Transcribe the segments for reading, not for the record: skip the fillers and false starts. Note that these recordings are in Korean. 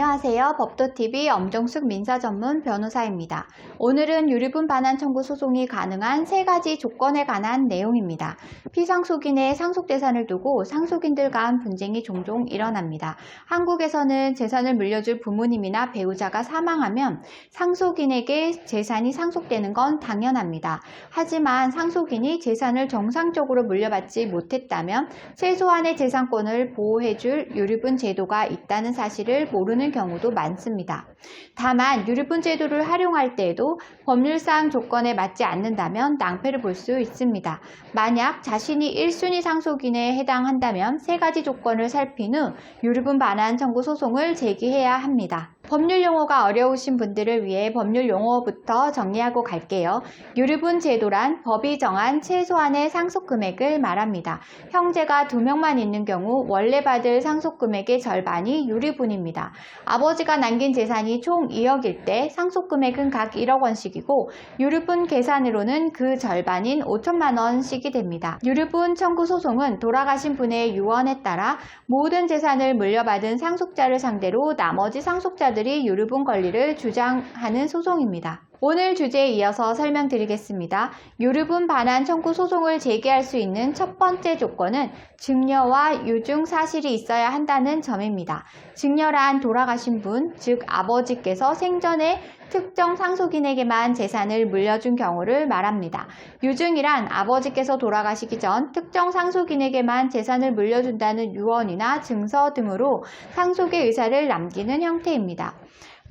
안녕하세요. 법도TV 엄정숙 민사전문 변호사입니다. 오늘은 유류분 반환 청구 소송이 가능한 3가지 조건에 관한 내용입니다. 피상속인의 상속재산을 두고 상속인들 간 분쟁이 종종 일어납니다. 한국에서는 재산을 물려줄 부모님이나 배우자가 사망하면 상속인에게 재산이 상속되는 건 당연합니다. 하지만 상속인이 재산을 정상적으로 물려받지 못했다면 최소한의 재산권을 보호해줄 유류분 제도가 있다는 사실을 모르는 경우도 많습니다. 다만 유류분 제도를 활용할 때에도 법률상 조건에 맞지 않는다면 낭패를 볼 수 있습니다. 만약 자신이 1순위 상속인에 해당한다면 3가지 조건을 살핀 후 유류분 반환 청구 소송을 제기해야 합니다. 법률 용어가 어려우신 분들을 위해 법률 용어부터 정리하고 갈게요. 유류분 제도란 법이 정한 최소한의 상속 금액을 말합니다. 형제가 2명만 있는 경우 원래 받을 상속 금액의 절반이 유류분입니다. 아버지가 남긴 재산이 총 2억일 때 상속 금액은 각 1억 원씩이고 유류분 계산으로는 그 절반인 5천만 원씩이 됩니다. 유류분 청구 소송은 돌아가신 분의 유언에 따라 모든 재산을 물려받은 상속자를 상대로 나머지 상속자들이 유류분 권리를 주장하는 소송입니다. 오늘 주제에 이어서 설명드리겠습니다. 유류분 반환 청구 소송을 제기할 수 있는 첫 번째 조건은 증여와 유증 사실이 있어야 한다는 점입니다. 증여란 돌아가신 분, 즉 아버지께서 생전에 특정 상속인에게만 재산을 물려준 경우를 말합니다. 유증이란 아버지께서 돌아가시기 전 특정 상속인에게만 재산을 물려준다는 유언이나 증서 등으로 상속의 의사를 남기는 형태입니다.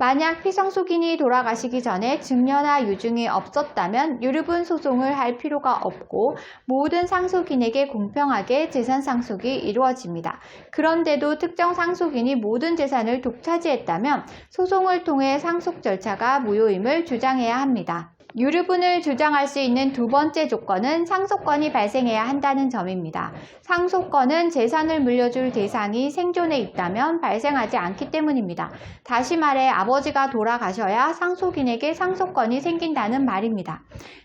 만약 피상속인이 돌아가시기 전에 증여나 유증이 없었다면 유류분 소송을 할 필요가 없고 모든 상속인에게 공평하게 재산 상속이 이루어집니다. 그런데도 특정 상속인이 모든 재산을 독차지했다면 소송을 통해 상속 절차가 무효임을 주장해야 합니다. 유류분을 주장할 수 있는 두 번째 조건은 상속권이 발생해야 한다는 점입니다. 상속권은 재산을 물려줄 대상이 생존에 있다면 발생하지 않기 때문입니다. 다시 말해 아버지가 돌아가셔야 상속인에게 상속권이 생긴다는 말입니다.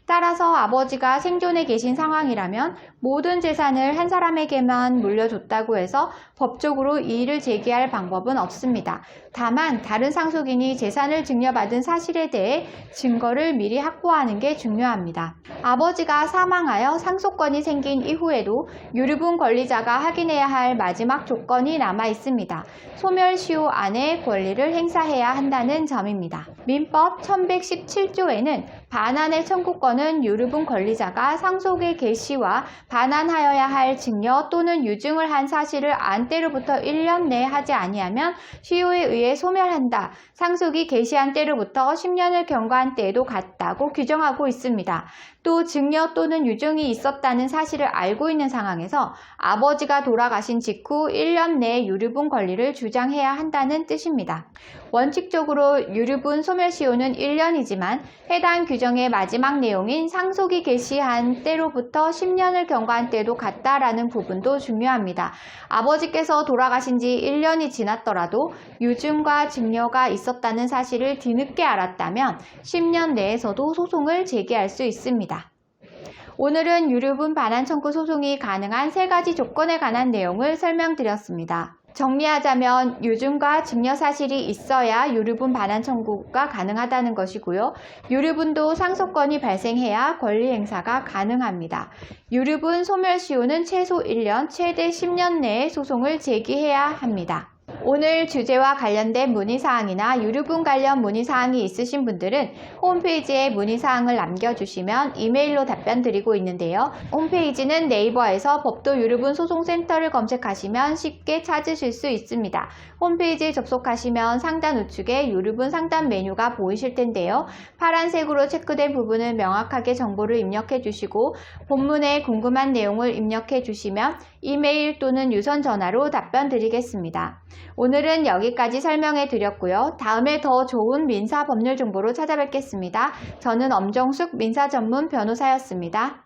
따라서 아버지가 생존에 계신 상황이라면 모든 재산을 한 사람에게만 물려줬다고 해서 법적으로 이의를 제기할 방법은 없습니다. 다만 다른 상속인이 재산을 증여받은 사실에 대해 증거를 미리 확보하는 게 중요합니다. 아버지가 사망하여 상속권이 생긴 이후에도 유류분 권리자가 확인해야 할 마지막 조건이 남아 있습니다. 소멸시효 안에 권리를 행사해야 한다는 점입니다. 민법 1117조에는 반환의 청구권은 유류분 권리자가 상속의 개시와 반환하여야 할 증여 또는 유증을 한 사실을 안 때로부터 1년 내에 하지 아니하면 시효에 의해 소멸한다. 상속이 개시한 때로부터 10년을 경과한 때에도 같다고 규정하고 있습니다. 또 증여 또는 유증이 있었다는 사실을 알고 있는 상황에서 아버지가 돌아가신 직후 1년 내에 유류분 권리를 주장해야 한다는 뜻입니다. 원칙적으로 유류분 소멸시효는 1년이지만 해당 규정의 마지막 내용인 상속이 개시한 때로부터 10년을 경과한 때도 같다라는 부분도 중요합니다. 아버지께서 돌아가신 지 1년이 지났더라도 유증과 증여가 있었다는 사실을 뒤늦게 알았다면 10년 내에서도 소송을 제기할 수 있습니다. 오늘은 유류분 반환 청구 소송이 가능한 3가지 조건에 관한 내용을 설명드렸습니다. 정리하자면 유증과 증여 사실이 있어야 유류분 반환 청구가 가능하다는 것이고요. 유류분도 상속권이 발생해야 권리 행사가 가능합니다. 유류분 소멸시효는 최소 1년, 최대 10년 내에 소송을 제기해야 합니다. 오늘 주제와 관련된 문의사항이나 유류분 관련 문의사항이 있으신 분들은 홈페이지에 문의사항을 남겨주시면 이메일로 답변 드리고 있는데요. 홈페이지는 네이버에서 법도 유류분 소송센터를 검색하시면 쉽게 찾으실 수 있습니다. 홈페이지에 접속하시면 상단 우측에 유류분 상담 메뉴가 보이실 텐데요. 파란색으로 체크된 부분은 명확하게 정보를 입력해 주시고 본문에 궁금한 내용을 입력해 주시면 이메일 또는 유선 전화로 답변 드리겠습니다. 오늘은 여기까지 설명해 드렸고요. 다음에 더 좋은 민사 법률 정보로 찾아뵙겠습니다. 저는 엄정숙 민사 전문 변호사였습니다.